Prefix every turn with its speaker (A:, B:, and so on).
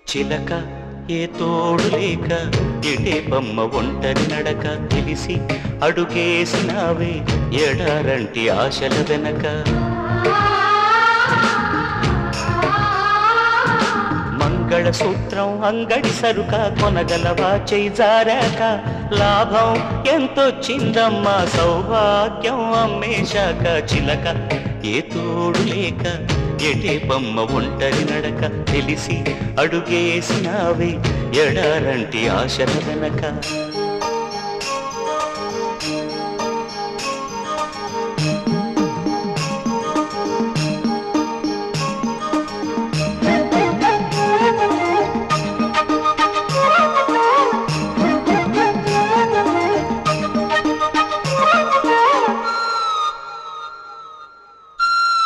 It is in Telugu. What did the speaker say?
A: చిలక ఏ తోడు లేక ఎటే బొమ్మ ఒంటరి నడక తెలిసి అడుగేసినావే ఎడారంటి ఆశల వెనక మంగళసూత్రం అంగడి సరుక కొనగలవా చేయి జారాక లాభం ఎంతొచ్చిందమ్మా సౌభాగ్యం అమ్మేశాక చిలక ఏ తోడు లేక ఎటే బొమ్మ ఒంటరి నడక తెలిసి అడుగేసినావే ఎడారంటి ఆశల వెనక